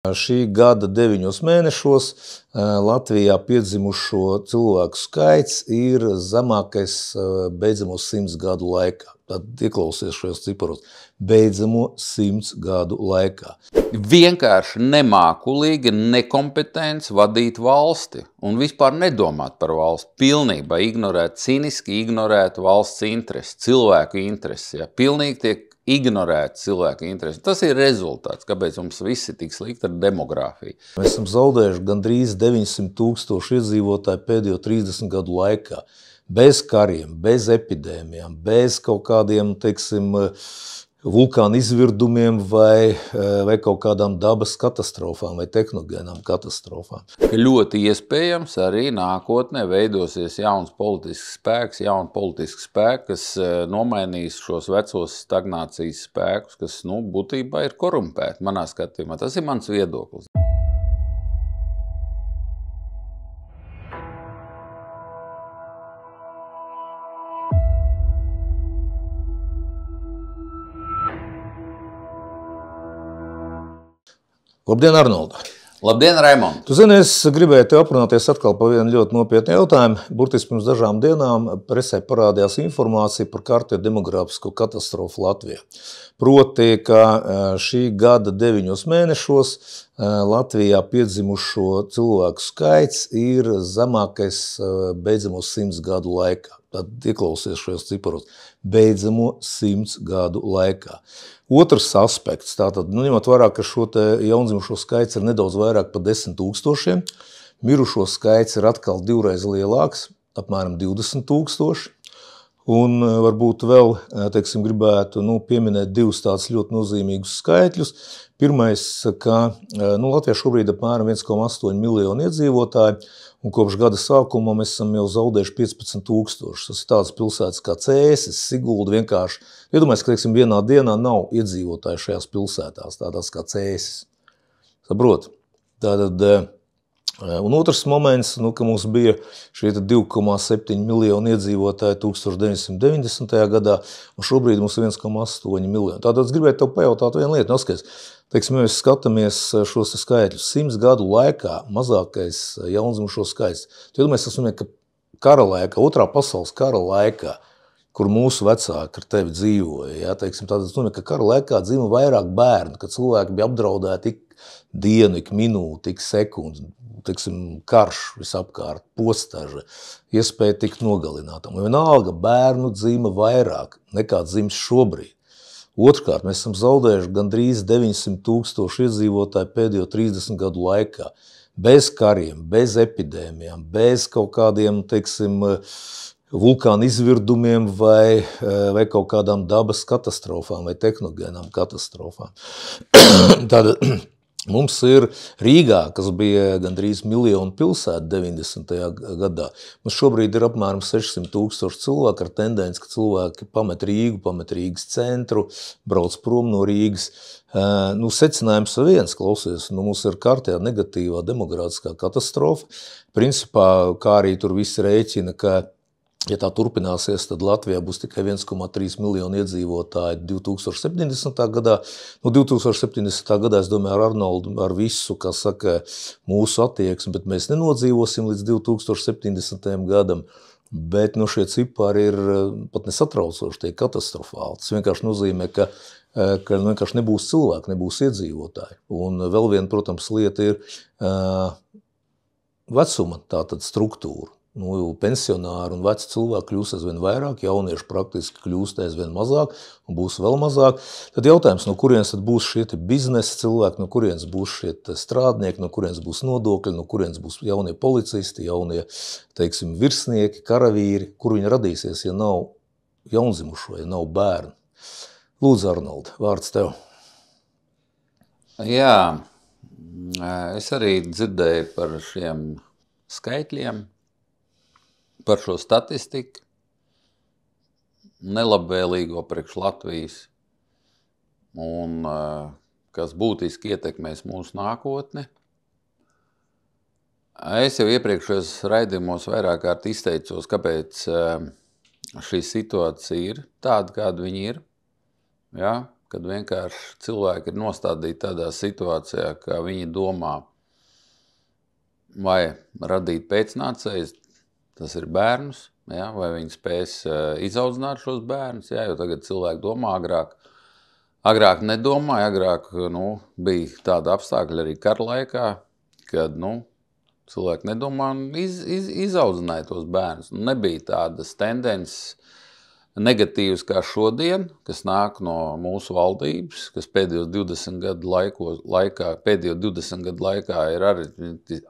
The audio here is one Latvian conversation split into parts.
Šī gada 9 mēnešos Latvijā piedzimušo cilvēku skaits ir zemākais beidzamo 100 gadu laikā. Tad ieklausies šajos ciparos. Beidzamo 100 gadu laikā. Vienkārši nemākulīgi, nekompetents vadīt valsti un vispār nedomāt par valsti. Pilnībā ignorēt, ciniski ignorēt valsts interesi, cilvēku interesi. Ja? Pilnīgi tiek ignorēt cilvēku interesi. Tas ir rezultāts, kāpēc mums visi tik slikti ar demogrāfiju. Mēs esam zaudējuši gandrīz 900 000 iedzīvotāju pēdējo 30 gadu laikā. Bez kariem, bez epidēmijām, bez kaut kādiem, teiksim, vulkānu izvirdumiem vai kaut kādām dabas katastrofām vai tehnogēnām katastrofām. Ļoti iespējams arī nākotnē veidosies jauns politisks spēks, kas nomainīs šos vecos stagnācijas spēkus, kas, būtībā ir korumpēti manā skatījumā. Tas ir mans viedoklis. Labdien, Arnold! Labdien, Raimond! Tu zini, es gribēju te aprunāties atkal par vienu ļoti nopietnu jautājumu. Burtiski pirms dažām dienām presē parādījās informācija par kārtējo demogrāfisko katastrofu Latvijā. Proti, ka šī gada 9 mēnešos Latvijā piedzimušo cilvēku skaits ir zemākais beidzamo 100 gadu laikā. Tad ieklausies šajos ciparos. Beidzamo 100 gadu laikā. Otrs aspekts, tātad, ņemot vērā, ka šo te jaundzimušo skaits ir nedaudz vairāk par 10 000, mirušo skaits ir atkal divreiz lielāks, apmēram 20 000, un varbūt vēl, teiksim, gribētu pieminēt divus tādus ļoti nozīmīgus skaitļus. Pirmais, ka Latvijā šobrīd apmēram 1,8 miljonu iedzīvotāji, un kopš gada sākuma mēs esam jau zaudējuši 15 000. Tas ir tādas pilsētas kā Cēsis, Sigulda vienkārši. Iedomājies, ka, teiksim, vienā dienā nav iedzīvotāji šajās pilsētās, tādās kā Cēsis. Saprot? Tātad, un otrs moments, ka mums bija šie 2,7 miljoni iedzīvotāji 1990. gadā, un šobrīd mums ir 1,8 miljoni. Tātad es gribēju tev pajautāt vienu lietu. Noskaties, teiksim, ja mēs skatāmies šos skaitļus, 100 gadu laikā mazākais jaundzimušo skaits. Tu iedomājies, tas nozīmē, ka kara laikā, otrā pasaules kara laikā, kur mūsu vecāki ar tevi dzīvoja, ja, teiksim, tātad tas nozīmē, ka kara laikā dzīvo vairāk bērnu, ka cilvēki bija apdraudēti ik dienu, ik minūti, ik sekundi, teiksim, karš visapkārt, postaža, iespēja tikt nogalinātam. Un vienalga bērnu dzīva vairāk nekā dzims šobrīd. Otrkārt, mēs esam zaudējuši gandrīz 900 000 iedzīvotāju pēdējo 30 gadu laikā. Bez kariem, bez epidēmijām, bez kaut kādiem, teiksim, vulkānu izvirdumiem vai kaut kādām dabas katastrofām vai tehnogēnām katastrofām. Tad mums ir Rīgā, kas bija gandrīz miljonu pilsēta 90. gadā. Mums šobrīd ir apmēram 600 000 cilvēku ar tendenci, ka cilvēki pamet Rīgu, pamet Rīgas centru, brauc prom no Rīgas. Secinājums viens, klausies, mums ir kārtējā negatīvā demogrāfiskā katastrofa. Principā, kā arī tur visi rēķina, ka ja tā turpināsies, tad Latvijā būs tikai 1,3 miljoni iedzīvotāji 2070. gadā. 2070. gadā, es domāju, ar Arnoldu, ar visu, kā saka, mūsu attieksmi, bet mēs nenodzīvosim līdz 2070. gadam. Bet šie cipari ir pat nesatraucoši, tie katastrofāli. Tas vienkārši nozīmē, ka vienkārši nebūs cilvēku, nebūs iedzīvotāji. Un vēl viena, protams, lieta ir vecuma tātad struktūra. Pensionāri un veci cilvēki kļūst aizvien vairāk, jaunieši praktiski kļūst aizvien mazāk un būs vēl mazāk. Tad jautājums, no kurienes tad būs šie biznesa cilvēki, no kurienes būs šie strādnieki, no kurienes būs nodokļi, no kurienes būs jaunie policisti, jaunie, teiksim, virsnieki, karavīri, kur viņi radīsies, ja nav jaundzimušo, ja nav bērnu. Lūdzu, Arnold, vārds tev. Jā, es arī dzirdēju par šiem skaitļiem, par šo statistiku, nelabvēlīgo priekš Latvijas, un kas būtiski ietekmēs mūsu nākotni. Es jau iepriekšējos raidījumos vairāk kārt izteicos, kāpēc šī situācija ir tāda, kāda viņa ir. Ja? kad vienkārši cilvēki ir nostādīti tādā situācijā, ka viņi domā, vai radīt pēcnācējus, tas ir bērnus, ja, vai viņi spēs izaudzināt šos bērnus, ja, jo tagad cilvēki domā agrāk nedomāja, agrāk bija tāda apstākļa arī kara laikā, kad cilvēki nedomā un izaudzināja tos bērnus. Nebija tādas tendences negatīvas kā šodien, kas nāk no mūsu valdības, kas pēdējo 20 gadu laikā ir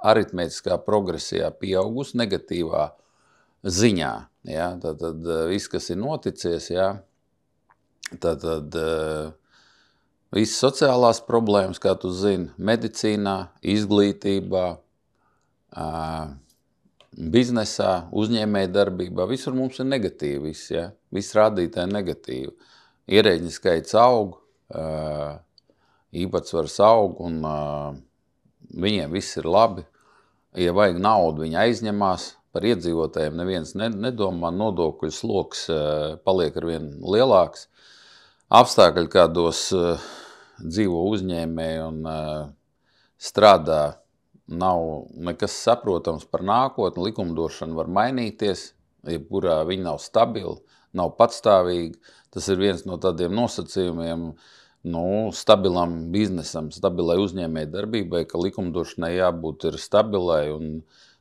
aritmētiskā progresijā pieaugusi negatīvā ziņā. Ja? Tātad viss, kas ir noticies, ja? Tātad visas sociālās problēmas, kā tu zini, medicīnā, izglītībā, biznesā, uzņēmējdarbībā, visur mums ir negatīvi, ja? Viss rādītāji negatīvi. Ierēģņu skaits aug, īpatsvars aug, un viņiem viss ir labi. Ja vajag naudu, viņi aizņemās, par iedzīvotājiem neviens nedomā, nodokļu sloks paliek arvien lielāks. Apstākļi, kādos dzīvo uzņēmēji un strādā, nav nekas saprotams par nākotni, likumdošana var mainīties, jebkurā viņi nav stabili, nav patstāvīgi. Tas ir viens no tādiem nosacījumiem stabilam biznesam, stabilai uzņēmēji darbībai, ka likumdošanai jābūt ir stabilai un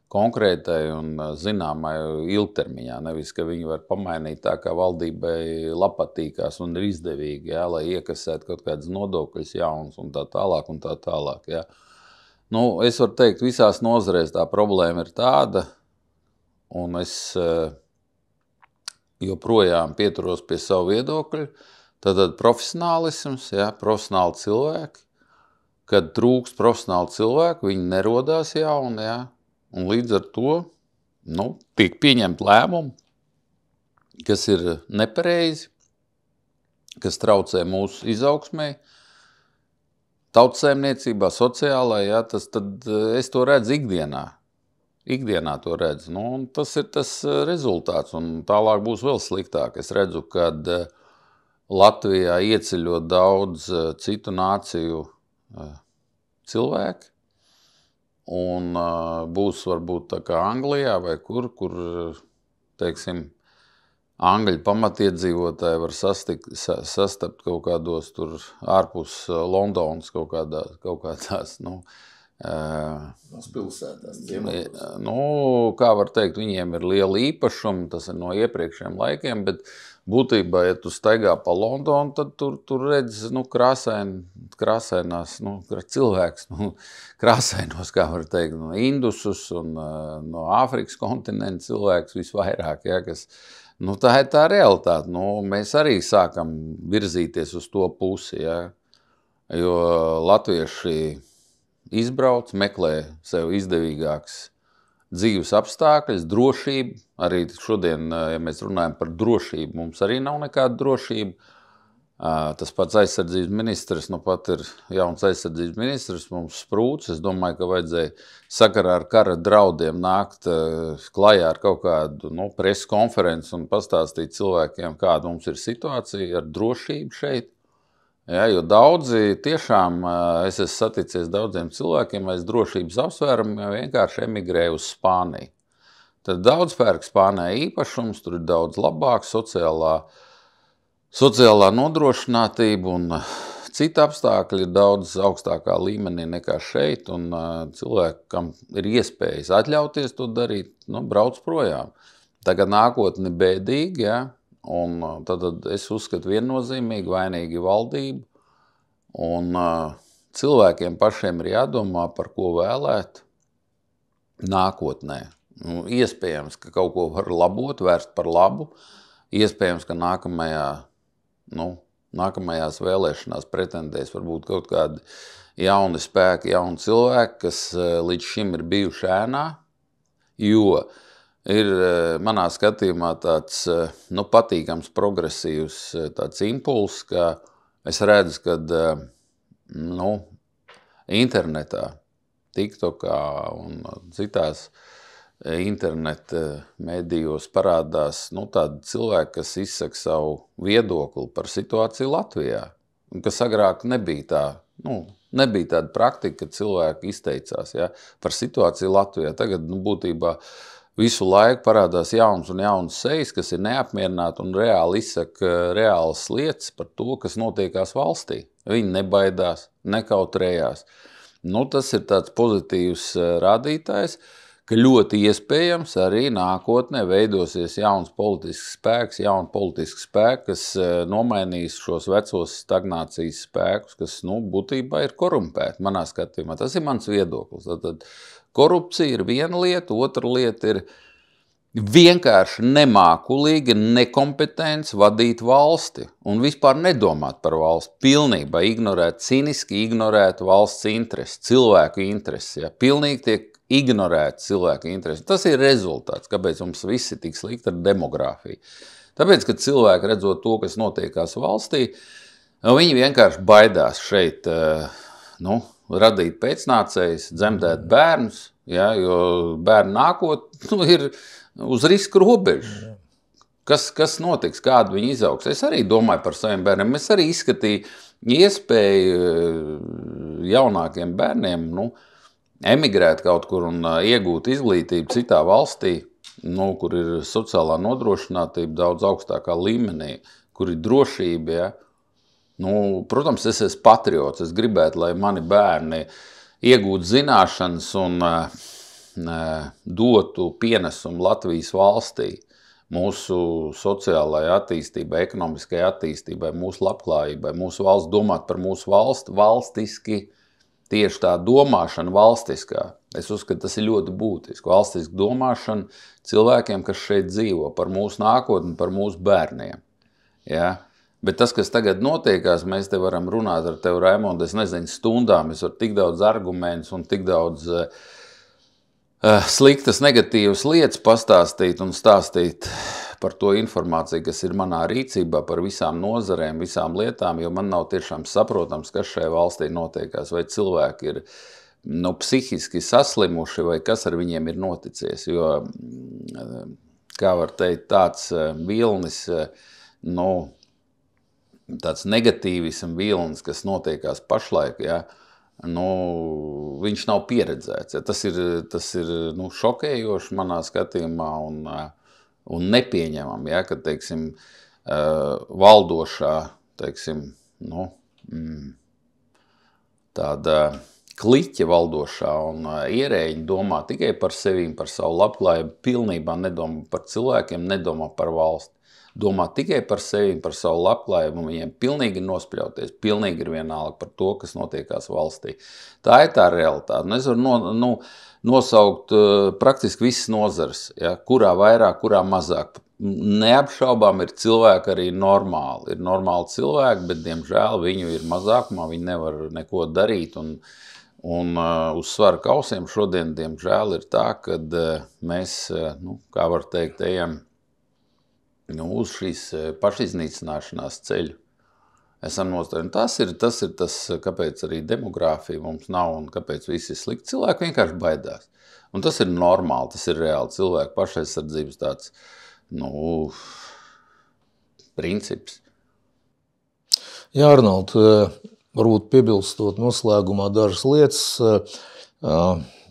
konkrētai un zināmai ilgtermiņā, nevis, ka viņi var pamainīt tā, kā valdībai patīkās un ir izdevīgi, ja, lai iekasētu kaut kādas nodokļus jaunas un tā tālāk un tā tālāk. Ja. Es varu teikt, visās nozarēs tā problēma ir tāda, un es joprojām pieturos pie savu viedokļu, tad profesionālisms, ja, profesionāli cilvēki, kad trūkst profesionāli cilvēki, viņi nerodās jauni, ja, un līdz ar to tiek pieņemt lēmumu, kas ir nepareizi, kas traucē mūsu izaugsmē, tautsaimniecībā, sociālā, ja, tad es to redzu ikdienā. Ikdienā to redzu. Un tas ir tas rezultāts, un tālāk būs vēl sliktāk. Es redzu, kad Latvijā ieceļo daudz citu nāciju cilvēki, un būs varbūt tā kā Anglijā vai kur teiksim, Angļu pamatiedzīvotāji var sastapt kaut kādos tur ārpus Londonas kaut kādās, pilsētās. Kā var teikt, viņiem ir liela īpašuma, tas ir no iepriekšējiem laikiem, bet būtībā, ja tu staigā pa Londonu, tad tur redz, krāsainās, cilvēks, krāsainos, kā var teikt, indusus un no Āfrikas kontinenta cilvēks visvairāk, ja, kas, tā ir tā realitāte. Mēs arī sākam virzīties uz to pusi, ja, jo latvieši izbrauc, meklē sev izdevīgāks dzīves apstākļus, drošību. Arī šodien, ja mēs runājam par drošību, mums arī nav nekāda drošība. Tas pats aizsardzības ministrs, pat ir jauns aizsardzības ministrs, mums sprūts. Es domāju, ka vajadzēja sakarā ar kara draudiem nākt klajā ar kaut kādu preses konferenci un pastāstīt cilvēkiem, kāda mums ir situācija ar drošību šeit. Ja, jo daudzi tiešām, es esmu saticies daudziem cilvēkiem, aiz drošības apsvērumiem vienkārši emigrē uz Spāniju. Tad daudz pērk Spānijā īpašums, tur ir daudz labāk, sociālā nodrošinātība un citi apstākļi ir daudz augstākā līmenī nekā šeit, un cilvēkam ir iespējas atļauties to darīt, brauc projām. Tagad nākotne bēdīgi, ja, un tad es uzskatu viennozīmīgi vainīgi valdību, un cilvēkiem pašiem ir jādomā, par ko vēlēt nākotnē. Iespējams, ka kaut ko var labot, vērst par labu, iespējams, ka nākamajās vēlēšanās pretendēs varbūt kaut kādi jauni spēki, jauni cilvēki, kas līdz šim ir bijuši ēnā, jo ir manā skatījumā tāds patīkams, progresīvs tāds impulss, ka es redzu, kad internetā, TikTokā un citās interneta medijos parādās tādi cilvēki, kas izsaka savu viedokli par situāciju Latvijā. kas agrāk nebija tā, nebija tāda praktika, ka cilvēki izteicās par situāciju Latvijā. Tagad būtībā visu laiku parādās jauns un jauns sejas, kas ir neapmierināti un reāli izsaka reālas lietas par to, kas notiekās valstī. Viņi nebaidās, nekautrējās. Tas ir tāds pozitīvs rādītājs, ka ļoti iespējams arī nākotnē veidosies jauns politisks spēks, kas nomainīs šos vecos stagnācijas spēkus, kas būtībā ir korumpēti manā skatījumā. Tas ir mans viedoklis. Tad korupcija ir viena lieta, otra lieta ir vienkārši nemākulīga nekompetence vadīt valsti un vispār nedomāt par valsti, pilnībā cīniski ignorēt valsts intereses, cilvēku intereses. Pilnīgi tiek ignorēt cilvēku interesi. Tas ir rezultāts, kāpēc mums viss ir tik slikti ar demogrāfiju. Tāpēc, kad cilvēki redzot to, kas notiekās valstī, viņi vienkārši baidās šeit radīt pēcnācējus, dzemdēt bērnus, jo bērnu nākotne ir uz risku robežu. Kas notiks, kādu viņi izaugs? Es arī domāju par saviem bērniem. Es arī izskatīju iespēju jaunākiem bērniem, emigrēt kaut kur un iegūt izglītību citā valstī, kur ir sociālā nodrošinātība daudz augstākā līmenī, kur ir drošība. Protams, es esmu patriots. Es gribētu, lai mani bērni iegūtu zināšanas un dotu pienesumu Latvijas valstī, mūsu sociālajai attīstībai, ekonomiskajai attīstībai, mūsu labklājībai, mūsu valsts, domāt par mūsu valsti valstiski. Tieši tā domāšana valstiskā, es uzskatu, tas ir ļoti būtiski. Valstiska domāšana cilvēkiem, kas šeit dzīvo, par mūsu nākotni, par mūsu bērniem. Bet tas, kas tagad notiekās, mēs te varam runāt ar tevi, Raimonda, es nezinu, stundām, es varu tik daudz argumentus un tik daudz sliktas, negatīvas lietas pastāstīt un stāstīt par to informāciju, kas ir manā rīcībā, par visām nozarēm, visām lietām, jo man nav tiešām saprotams, kas šajā valstī notiekās, vai cilvēki ir psihiski saslimuši, vai kas ar viņiem ir noticies, jo, kā var teikt, tāds vilnis, tāds negatīvisms vilnis, kas notiekās pašlaik, viņš nav pieredzēts. Tas ir šokējoši manā skatījumā un nepieņemam, kad, teiksim, valdošā, teiksim, tāda kliķa valdošā un ierēģi domā tikai par sevīm, par savu labklājību, pilnībā nedomā par cilvēkiem, nedomā par valsti. Domā tikai par sevi, par savu labklājību, un viņiem pilnīgi nospļauties, pilnīgi ir vienalga par to, kas notiekās valstī. Tā ir tā realitāte. Es varu nosaukt praktiski visas nozares, kurā vairāk, kurā mazāk. Neapšaubām ir cilvēki arī normāli. Ir normāli cilvēki, bet, diemžēl, viņu ir mazākumā, viņi nevar neko darīt. Un uz svara kausiem šodien, diemžēl, ir tā, kad mēs, kā var teikt, ejam uz šīs pašiznīcināšanās ceļu. Esam nostājumi. Tas ir tas, kāpēc arī demogrāfija mums nav un kāpēc viss ir slikti. Cilvēki vienkārši baidās. Un tas ir normāli, tas ir reāli. Cilvēku pašaizsardzības tāds, princips. Jā, Arnold, varbūt piebilstot noslēgumā dažas lietas.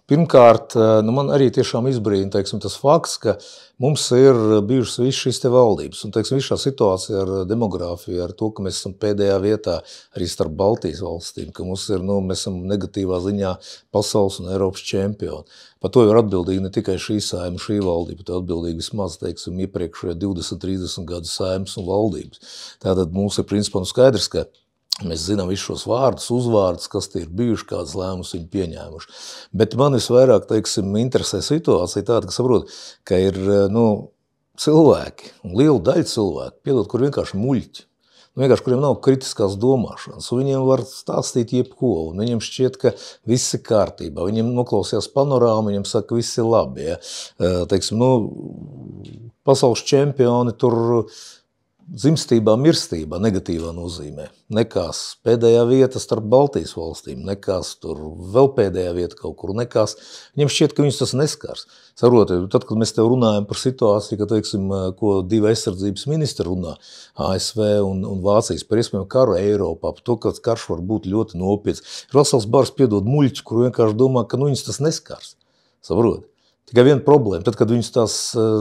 Pirmkārt, man arī tiešām izbrīna, teiksim, tas fakts, ka mums ir bijušas visas šīs te valdības. Un, teiksim, viss šā situācija ar demogrāfiju, ar to, ka mēs esam pēdējā vietā arī starp Baltijas valstīm, ka mums ir, mēs esam negatīvā ziņā pasaules un Eiropas čempioni. Par to ir atbildīgi ne tikai šī saima, šī valdība, bet atbildīgi vismaz, teiksim, iepriekšējie 20-30 gadu saimas un valdības. Tātad mums ir principā skaidrs, ka mēs zinām visus šos vārdus, uzvārdus, kas tie ir bijuši, kādas lēmumus viņi pieņēmuši. Bet man visvairāk, teiksim, interesē situācija tāda, ka saprot, ka ir, cilvēki, un liela daļa cilvēku, piedod, kur vienkārši muļķi, vienkārši, kuriem nav kritiskās domāšanas, un viņiem var stāstīt jebko, un viņiem šķiet, ka viss ir kārtībā, viņiem noklausījās panorāmu, viņiem saka, ka viss ir labi, Teiksim, pasaules čempioni tur dzimstībā, mirstībā negatīvā nozīmē. Nekās pēdējā vieta starp Baltijas valstīm, nekās tur vēl pēdējā vieta kaut kur, nekās. Viņiem šķiet, ka viņus tas neskars. Saprotiet, tad, kad mēs tev runājam par situāciju, ka, teiksim, ko divi aizsardzības ministri runā, ASV un Vācijas par iespējamu karu Eiropā, par to, ka karš var būt ļoti nopietns. Ir vesels bars piedod muļķi, kur vienkārši domā, ka viņus tas neskars. Saprotiet? Tikai viena problēma, tad, kad viņus tās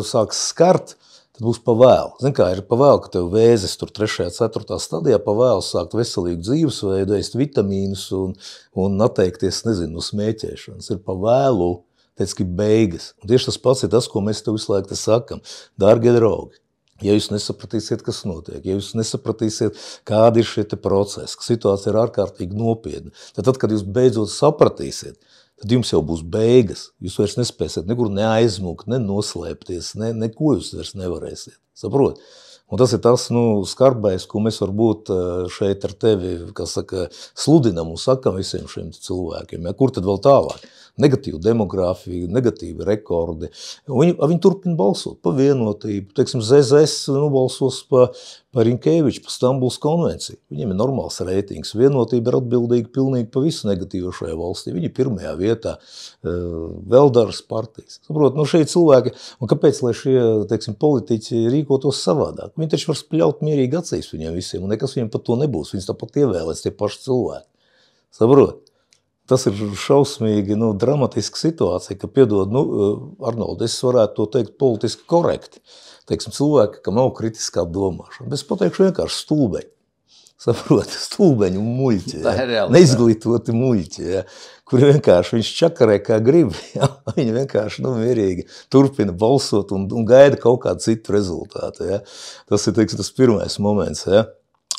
sāks skart, tad būs pavēlu. Zin kā, ir pavēlu, ka tev vēzis tur 3., 4. stadijā pavēlu sākt veselīgu dzīvesveidu, ēst vitamīnus un atteikties, nezinu, no smēķēšanas. Ir pavēlu, teic, ka beigas. Un tieši tas pats ir tas, ko mēs tev visu laiku te sakam. Dārgie draugi, ja jūs nesapratīsiet, kas notiek, ja jūs nesapratīsiet, kādi ir šie te procesi, ka situācija ir ārkārtīgi nopietna, tad, kad jūs beidzot sapratīsiet, tad jums jau būs beigas. Jūs vairs nespēsiet nekur neaizmukt, ne noslēpties, neko jūs vairs nevarēsiet. Saprot? Un tas ir tas, skarbais, ko mēs varbūt šeit ar tevi, kā saka, sludinam un sakam visiem šiem cilvēkiem. Ja? Kur tad vēl tālāk? Negatīva demogrāfija, negatīvi rekordi. Viņi turpina balsot par vienotību. Teiksim, ZZS balsos par Rinkēviču, par Stambulas konvenciju. Viņiem ir normāls reitings. Vienotība ir atbildīga pilnīgi par visu negatīvo šajā valstī. Viņi ir pirmajā vietā, vēl dažas partijas. Saprot, šie cilvēki, un kāpēc, lai šie, teiksim, politiķi rīkotos savādāk? Viņi taču var spļaut mierīgi acīs viņiem visiem, un nekas viņiem par to nebūs. Viņus tāpat ievēlēs tie paši cilvēki. Saprot? Tas ir šausmīgi, dramatiska situācija, ka, piedod, Arnold, es varētu to teikt politiski korekti. Teiksim, cilvēki, kam nav kritiskā domāšana. Bet es pateikšu vienkārši stulbeņi. Saproti, stulbeņi un muļķi. Ja? Neizglītoti muļķi, ja? Kuri vienkārši viņš čakarē kā grib. Ja? Viņi vienkārši mierīgi turpina balsot un gaida kaut kādu citu rezultātu. Ja? Tas ir, teiksim, tas pirmais moments. Ja?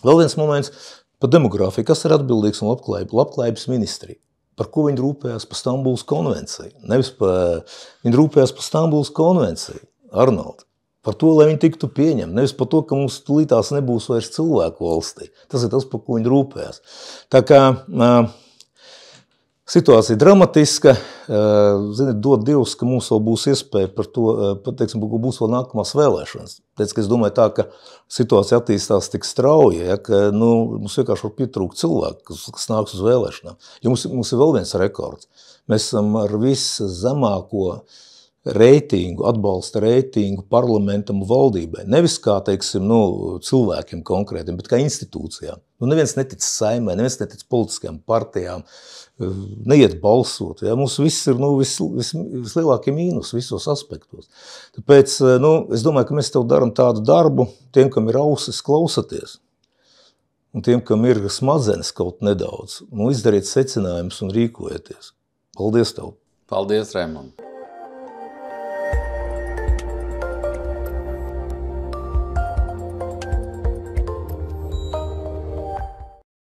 Vēl viens moments par demogrāfiju. Kas ir atbildīgs un labklājības ministrija? Par ko viņi rūpējās par Stambulas konvenciju? Viņi rūpējās par Stambulas konvenciju, Arnold. Par to, lai viņi tiktu pieņemti. Nevis par to, ka mums tūlītās nebūs vairs cilvēku valstī. Tas ir tas, par ko viņi rūpējās. Tā kā situācija dramatiska, ziniet, dod Dievs, ka mums vēl būs iespēja par to, teiksim, būs vēl nākamās vēlēšanas. Tāpēc, ka es domāju tā, ka situācija attīstās tik strauji, ja, ka mums vienkārši var pietrūkt cilvēku, kas nāks uz vēlēšanām. Jo mums ir vēl viens rekords. Mēs esam ar viszemāko reitingu, atbalsta reitingu parlamentam un valdībai. Nevis kā, teiksim, cilvēkiem konkrētiem, bet kā institūcijām. Neviens netic Saeimai, neviens netic politiskajām partijām, neiet balsot. Ja? Mums viss ir vislielākie mīnus visos aspektos. Tāpēc es domāju, ka mēs tev daram tādu darbu, tiem, kam ir ausis, klausaties, un tiem, kam ir smadzenes kaut nedaudz, izdariet secinājumus un rīkojieties. Paldies tev! Paldies, Raimond!